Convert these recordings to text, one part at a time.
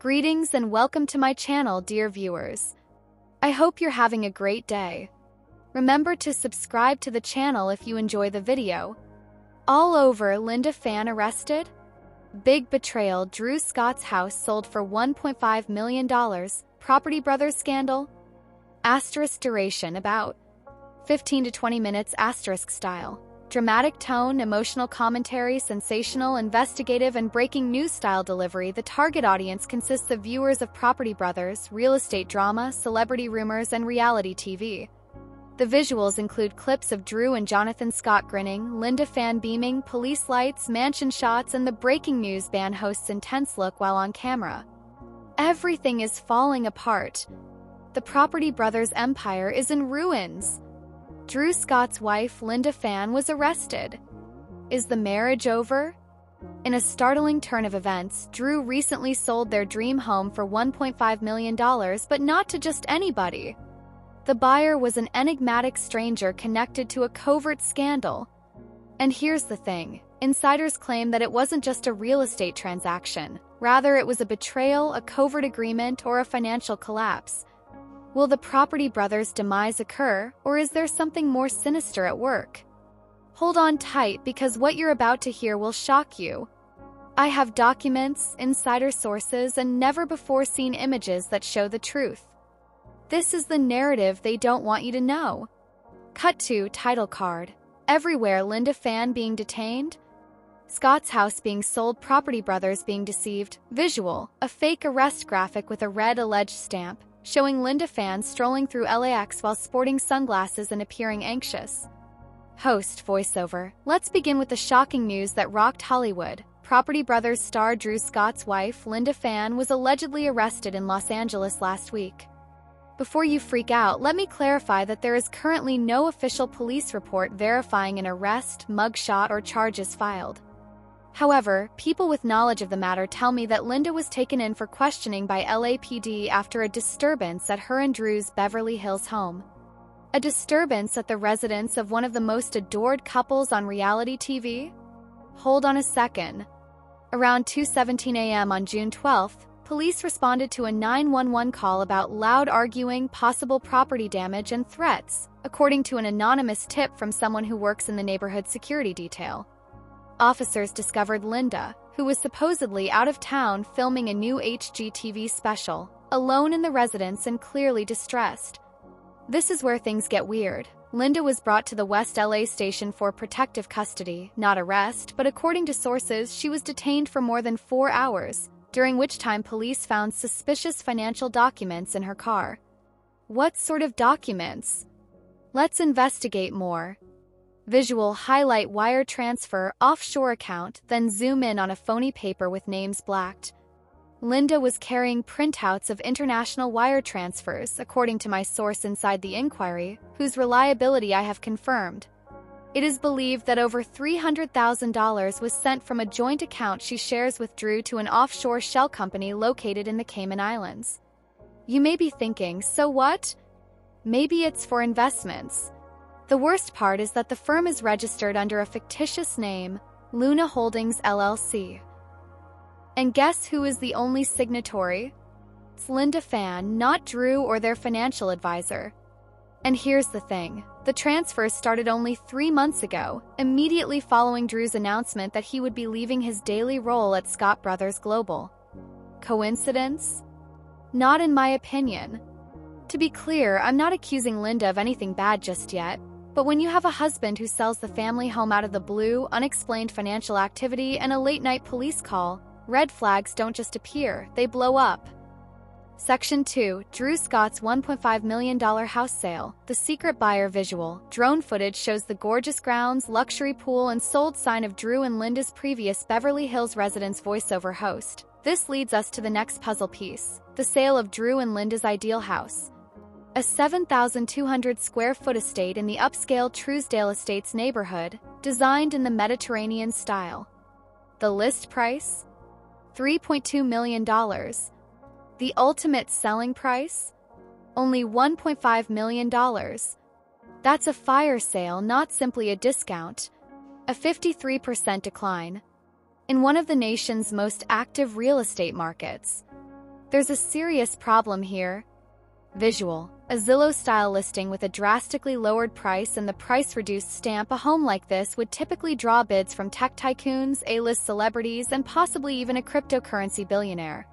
Greetings and welcome to my channel, dear viewers. I hope you're having a great day. Remember to subscribe to the channel if you enjoy the video. All over, Phan arrested? Big betrayal, Drew Scott's house sold for $1.5 million, Property Brothers scandal? Asterisk duration, about 15 to 20 minutes, asterisk style. Dramatic tone, emotional commentary, sensational, investigative, and breaking news style delivery. The target audience consists of viewers of Property Brothers, real estate drama, celebrity rumors, and reality TV. The visuals include clips of Drew and Jonathan Scott grinning, Phan beaming, police lights, mansion shots, and the breaking news band host's intense look while on camera. Everything is falling apart. The Property Brothers empire is in ruins. Drew Scott's wife, Phan, was arrested. Is the marriage over? In a startling turn of events, Drew recently sold their dream home for $1.5 million, but not to just anybody. The buyer was an enigmatic stranger connected to a covert scandal. And here's the thing. Insiders claim that it wasn't just a real estate transaction. Rather, it was a betrayal, a covert agreement, or a financial collapse. Will the Property Brothers' demise occur, or is there something more sinister at work? Hold on tight, because what you're about to hear will shock you. I have documents, insider sources, and never-before-seen images that show the truth. This is the narrative they don't want you to know. Cut to title card. Everywhere, Phan being detained, Scott's house being sold, Property Brothers being deceived. Visual, a fake arrest graphic with a red alleged stamp, showing Phan strolling through LAX while sporting sunglasses and appearing anxious. Host voiceover. Let's begin with the shocking news that rocked Hollywood. Property Brothers star Drew Scott's wife, Phan, was allegedly arrested in Los Angeles last week. Before you freak out, let me clarify that there is currently no official police report verifying an arrest, mugshot, or charges filed. However, people with knowledge of the matter tell me that Linda was taken in for questioning by LAPD after a disturbance at her and Drew's Beverly Hills home. A disturbance at the residence of one of the most adored couples on reality TV? Hold on a second. Around 2:17 a.m. on June 12th, police responded to a 911 call about loud arguing, possible property damage, and threats, according to an anonymous tip from someone who works in the neighborhood security detail. Officers discovered Linda, who was supposedly out of town filming a new HGTV special, alone in the residence and clearly distressed. This is where things get weird. Linda was brought to the West LA station for protective custody, not arrest, but according to sources, she was detained for more than 4 hours, during which time police found suspicious financial documents in her car. What sort of documents? Let's investigate more. Visual, highlight wire transfer, offshore account, then zoom in on a phony paper with names blacked. Linda was carrying printouts of international wire transfers, according to my source inside the inquiry, whose reliability I have confirmed. It is believed that over $300,000 was sent from a joint account she shares with Drew to an offshore shell company located in the Cayman Islands. You may be thinking, so what? Maybe it's for investments. The worst part is that the firm is registered under a fictitious name, Luna Holdings LLC. And guess who is the only signatory? It's Phan, not Drew or their financial advisor. And here's the thing. The transfers started only 3 months ago, immediately following Drew's announcement that he would be leaving his daily role at Scott Brothers Global. Coincidence? Not in my opinion. To be clear, I'm not accusing Linda of anything bad just yet. But when you have a husband who sells the family home out of the blue, unexplained financial activity, and a late-night police call, red flags don't just appear, they blow up. Section 2. Drew Scott's $1.5 million house sale. The secret buyer visual. Drone footage shows the gorgeous grounds, luxury pool, and sold sign of Drew and Linda's previous Beverly Hills residence. Voiceover host. This leads us to the next puzzle piece. The sale of Drew and Linda's ideal house. A 7,200 square foot estate in the upscale Truesdale Estates neighborhood, designed in the Mediterranean style. The list price? $3.2 million. The ultimate selling price? Only $1.5 million. That's a fire sale, not simply a discount. A 53% decline. In one of the nation's most active real estate markets. There's a serious problem here. Visual. A Zillow-style listing with a drastically lowered price and the price-reduced stamp. A home like this would typically draw bids from tech tycoons, A-list celebrities, and possibly even a cryptocurrency billionaire.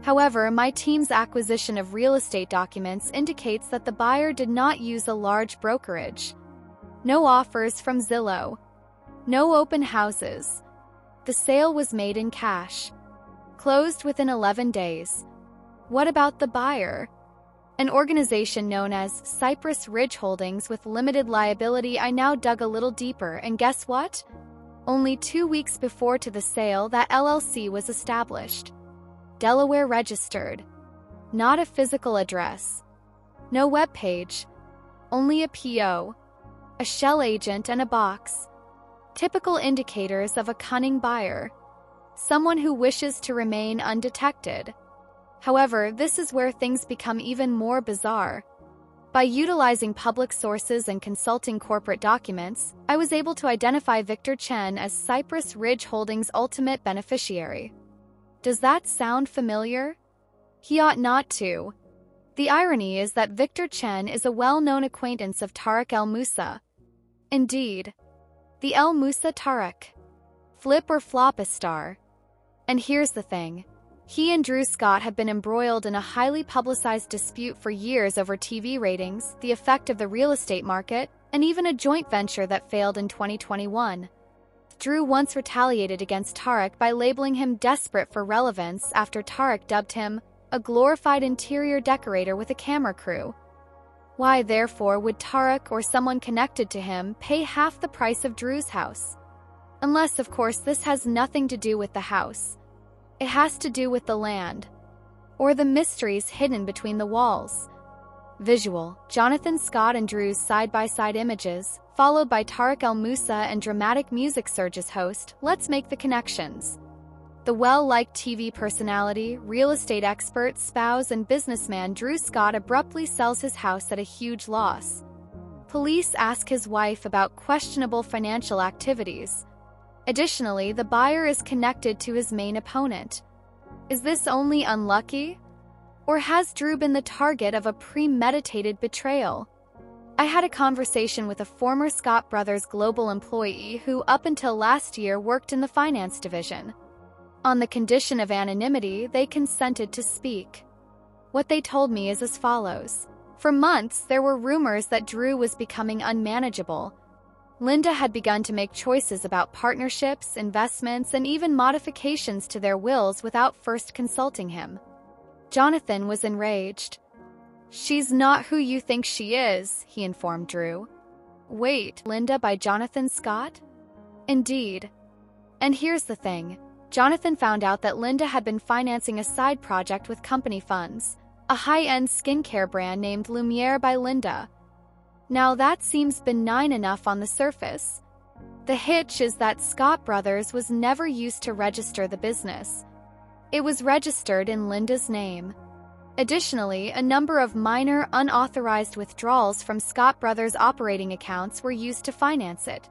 However, my team's acquisition of real estate documents indicates that the buyer did not use a large brokerage. No offers from Zillow. No open houses. The sale was made in cash. Closed within 11 days. What about the buyer? An organization known as Cypress Ridge Holdings with limited liability. I now dug a little deeper, and guess what? Only 2 weeks before to the sale, that LLC was established. Delaware registered. Not a physical address. No webpage. Only a PO. A shell agent and a box. Typical indicators of a cunning buyer. Someone who wishes to remain undetected. However, this is where things become even more bizarre. By utilizing public sources and consulting corporate documents, I was able to identify Victor Chen as Cypress Ridge Holdings' ultimate beneficiary. Does that sound familiar? He ought not to. The irony is that Victor Chen is a well-known acquaintance of Tariq El Moussa. Indeed. The El Moussa Tariq. Flip or flop a star. And here's the thing. He and Drew Scott have been embroiled in a highly publicized dispute for years over TV ratings, the effect of the real estate market, and even a joint venture that failed in 2021. Drew once retaliated against Tariq by labeling him desperate for relevance after Tariq dubbed him a glorified interior decorator with a camera crew. Why, therefore, would Tariq or someone connected to him pay half the price of Drew's house? Unless, of course, this has nothing to do with the house. It has to do with the land, or the mysteries hidden between the walls. Visual. Jonathan Scott and Drew's side-by-side images, followed by Tariq El Moussa and dramatic music surges host. Let's make the connections. The well-liked TV personality, real estate expert, spouse, and businessman Drew Scott abruptly sells his house at a huge loss. Police ask his wife about questionable financial activities. Additionally, the buyer is connected to his main opponent. Is this only unlucky? Or has Drew been the target of a premeditated betrayal? I had a conversation with a former Scott Brothers global employee who, up until last year, worked in the finance division. On the condition of anonymity, they consented to speak. What they told me is as follows. For months, there were rumors that Drew was becoming unmanageable. Linda had begun to make choices about partnerships, investments, and even modifications to their wills without first consulting him. Jonathan was enraged. "She's not who you think she is," he informed Drew. Wait, Linda by Jonathan Scott? Indeed. And here's the thing. Jonathan found out that Linda had been financing a side project with company funds, a high-end skincare brand named Lumiere by Linda. Now that seems benign enough on the surface. The hitch is that Scott Brothers was never used to register the business. It was registered in Linda's name. Additionally, a number of minor, unauthorized withdrawals from Scott Brothers' operating accounts were used to finance it.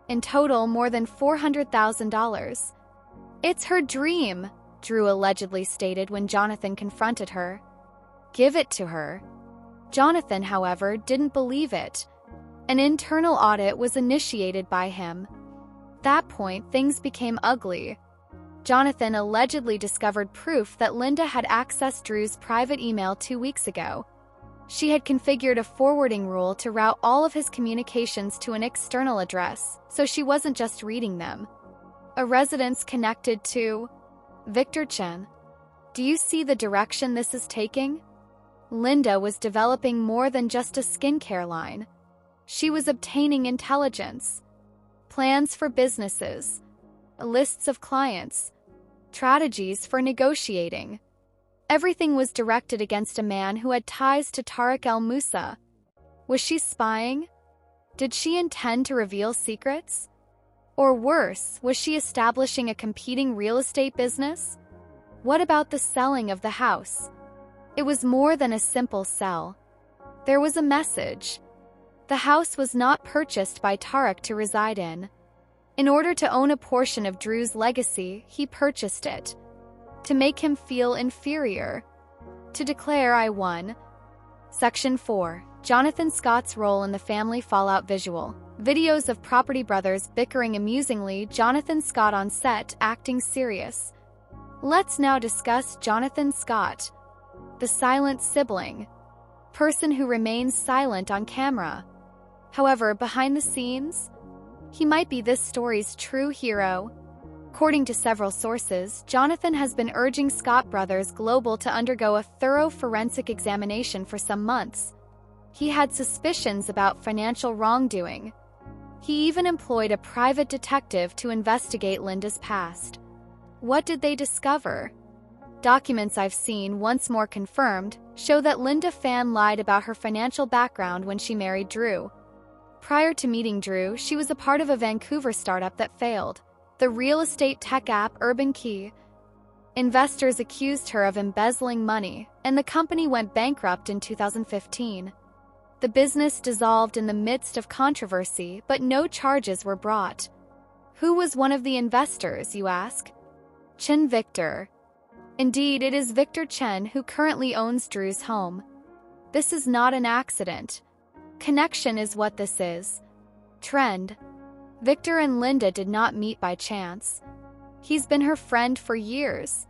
In total, more than $400,000. "It's her dream," Drew allegedly stated when Jonathan confronted her. "Give it to her." Jonathan, however, didn't believe it. An internal audit was initiated by him. At that point, things became ugly. Jonathan allegedly discovered proof that Linda had accessed Drew's private email 2 weeks ago. She had configured a forwarding rule to route all of his communications to an external address, so she wasn't just reading them. A residence connected to Victor Chen. Do you see the direction this is taking? Linda was developing more than just a skincare line. She was obtaining intelligence, plans for businesses, lists of clients, strategies for negotiating. Everything was directed against a man who had ties to Tariq El Moussa. Was she spying? Did she intend to reveal secrets? Or worse, was she establishing a competing real estate business? What about the selling of the house? It was more than a simple sell. There was a message. The house was not purchased by Tariq to reside in. In order to own a portion of Drew's legacy, he purchased it. to make him feel inferior, to declare I won. Section 4. Jonathan Scott's role in the family fallout visual. Videos of property brothers bickering amusingly, Jonathan Scott on set acting serious. Let's now discuss Jonathan Scott, the silent sibling, person who remains silent on camera. However, behind the scenes, he might be this story's true hero. According to several sources, Jonathan has been urging Scott Brothers Global to undergo a thorough forensic examination for some months. He had suspicions about financial wrongdoing. He even employed a private detective to investigate Linda's past. What did they discover? Documents I've seen, once more confirmed, show that Linda Phan lied about her financial background when she married Drew. Prior to meeting Drew, she was a part of a Vancouver startup that failed, the real estate tech app Urban Key. Investors accused her of embezzling money, and the company went bankrupt in 2015. The business dissolved in the midst of controversy, but no charges were brought. Who was one of the investors, you ask? Chen Victor. Indeed, it is Victor Chen who currently owns Drew's home. This is not an accident. Connection is what this is. Trend. Victor and Linda did not meet by chance. He's been her friend for years.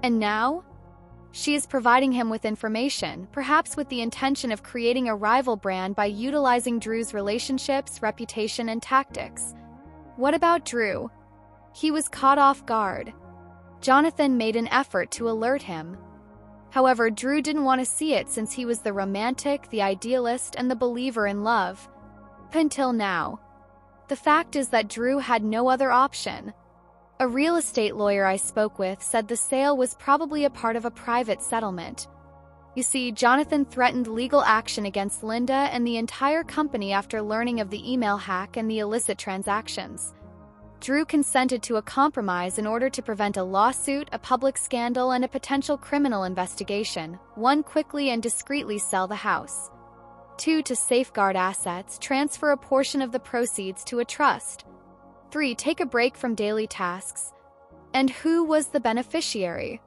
And now? She is providing him with information, perhaps with the intention of creating a rival brand by utilizing Drew's relationships, reputation, and tactics. What about Drew? He was caught off guard. Jonathan made an effort to alert him. However, Drew didn't want to see it since he was the romantic, the idealist, and the believer in love. Until now. The fact is that Drew had no other option. A real estate lawyer I spoke with said the sale was probably a part of a private settlement. You see, Jonathan threatened legal action against Linda and the entire company after learning of the email hack and the illicit transactions. Drew consented to a compromise in order to prevent a lawsuit, a public scandal, and a potential criminal investigation. 1. Quickly and discreetly sell the house. 2. To safeguard assets, transfer a portion of the proceeds to a trust. 3. Take a break from daily tasks. And who was the beneficiary?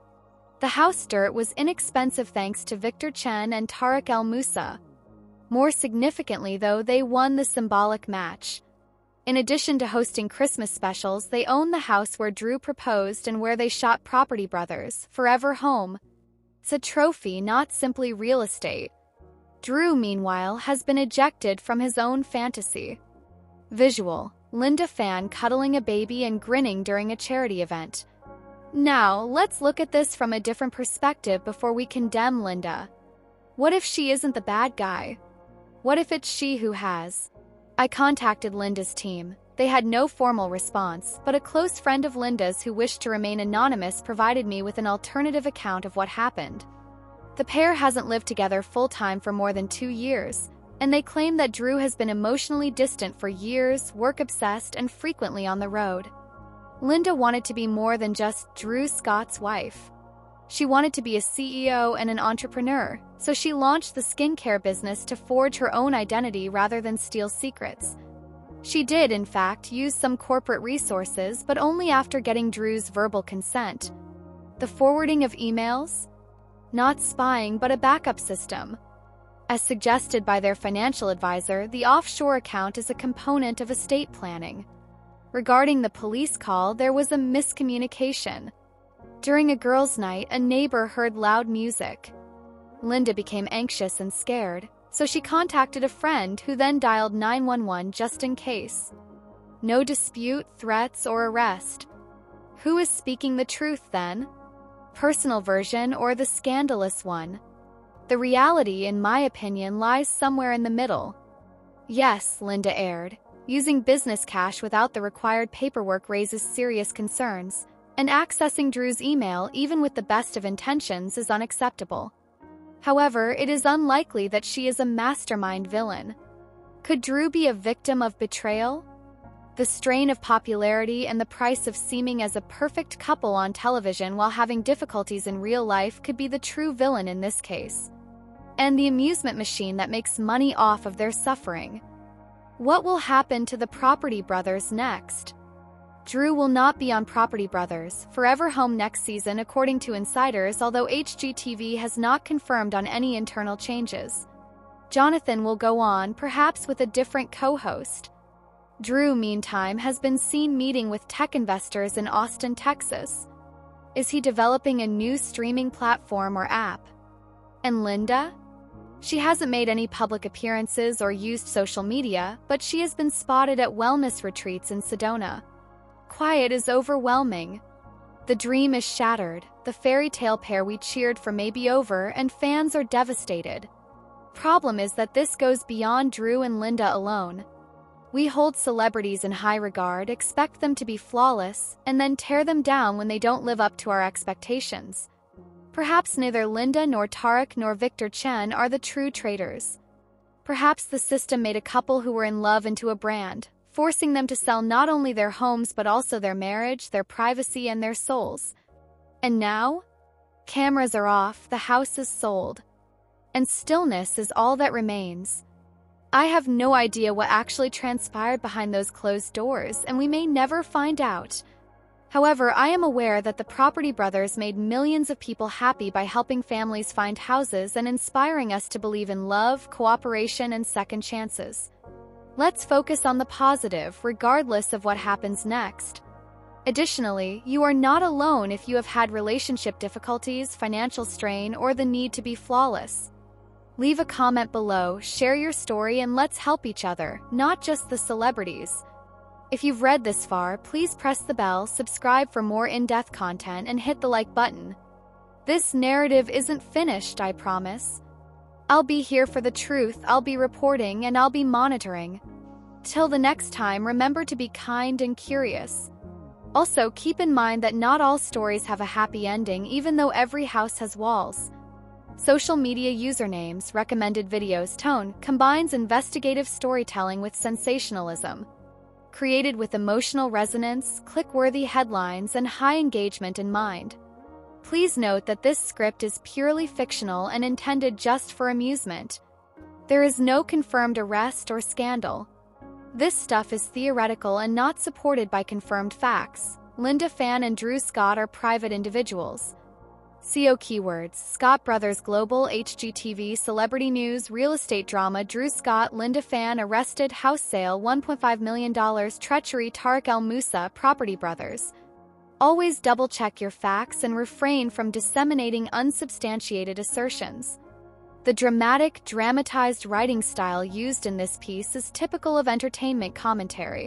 The house dirt was inexpensive thanks to Victor Chen and Tariq El Moussa. More significantly, though, they won the symbolic match. In addition to hosting Christmas specials, they own the house where Drew proposed and where they shot Property Brothers, Forever Home. It's a trophy, not simply real estate. Drew, meanwhile, has been ejected from his own fantasy. Visual: Linda Phan cuddling a baby and grinning during a charity event. Now, let's look at this from a different perspective before we condemn Linda. What if she isn't the bad guy? What if it's she who has? I contacted Linda's team. They had no formal response, but a close friend of Linda's who wished to remain anonymous provided me with an alternative account of what happened. The pair hasn't lived together full-time for more than 2 years, and they claim that Drew has been emotionally distant for years, work-obsessed, and frequently on the road. Linda wanted to be more than just Drew Scott's wife. She wanted to be a CEO and an entrepreneur, so she launched the skincare business to forge her own identity rather than steal secrets. She did, in fact, use some corporate resources, but only after getting Drew's verbal consent. The forwarding of emails? Not spying, but a backup system. As suggested by their financial advisor, the offshore account is a component of estate planning. Regarding the police call, there was a miscommunication. During a girls' night, a neighbor heard loud music. Linda became anxious and scared, so she contacted a friend who then dialed 911 just in case. No dispute, threats, or arrest. Who is speaking the truth then? Personal version or the scandalous one? The reality, in my opinion, lies somewhere in the middle. Yes, Linda aired. Using business cash without the required paperwork raises serious concerns, and accessing Drew's email, even with the best of intentions, is unacceptable. However, it is unlikely that she is a mastermind villain. Could Drew be a victim of betrayal? The strain of popularity and the price of seeming as a perfect couple on television while having difficulties in real life could be the true villain in this case. And the amusement machine that makes money off of their suffering. What will happen to the Property Brothers next? Drew will not be on Property Brothers Forever Home next season according to insiders, although HGTV has not confirmed on any internal changes. Jonathan will go on, perhaps with a different co-host. Drew, meantime, has been seen meeting with tech investors in Austin, Texas. Is he developing a new streaming platform or app? And Linda? She hasn't made any public appearances or used social media, but she has been spotted at wellness retreats in Sedona. Quiet is overwhelming. The dream is shattered, the fairy tale pair we cheered for may be over, and fans are devastated. Problem is that this goes beyond Drew and Linda alone. We hold celebrities in high regard, expect them to be flawless, and then tear them down when they don't live up to our expectations. Perhaps neither Linda nor Tarek nor Victor Chen are the true traitors. Perhaps the system made a couple who were in love into a brand, forcing them to sell not only their homes but also their marriage, their privacy, and their souls. And now? Cameras are off, the house is sold. And stillness is all that remains. I have no idea what actually transpired behind those closed doors, and we may never find out. However, I am aware that the Property Brothers made millions of people happy by helping families find houses and inspiring us to believe in love, cooperation, and second chances. Let's focus on the positive, regardless of what happens next. Additionally, you are not alone if you have had relationship difficulties, financial strain, or the need to be flawless. Leave a comment below, share your story, and let's help each other, not just the celebrities. If you've read this far, please press the bell, subscribe for more in-depth content, and hit the like button. This narrative isn't finished, I promise. I'll be here for the truth, I'll be reporting, and I'll be monitoring. Till the next time, remember to be kind and curious. Also, keep in mind that not all stories have a happy ending, even though every house has walls. Social media usernames, recommended videos tone combines investigative storytelling with sensationalism. Created with emotional resonance, click-worthy headlines, and high engagement in mind. Please note that this script is purely fictional and intended just for amusement. There is no confirmed arrest or scandal. This stuff is theoretical and not supported by confirmed facts. Linda Phan and Drew Scott are private individuals. SEO keywords: Scott Brothers Global, HGTV, Celebrity News, Real Estate Drama, Drew Scott, Linda Phan arrested, house sale, $1.5 million, treachery, Tarek El Moussa, Property Brothers. Always double-check your facts and refrain from disseminating unsubstantiated assertions. The dramatized writing style used in this piece is typical of entertainment commentary.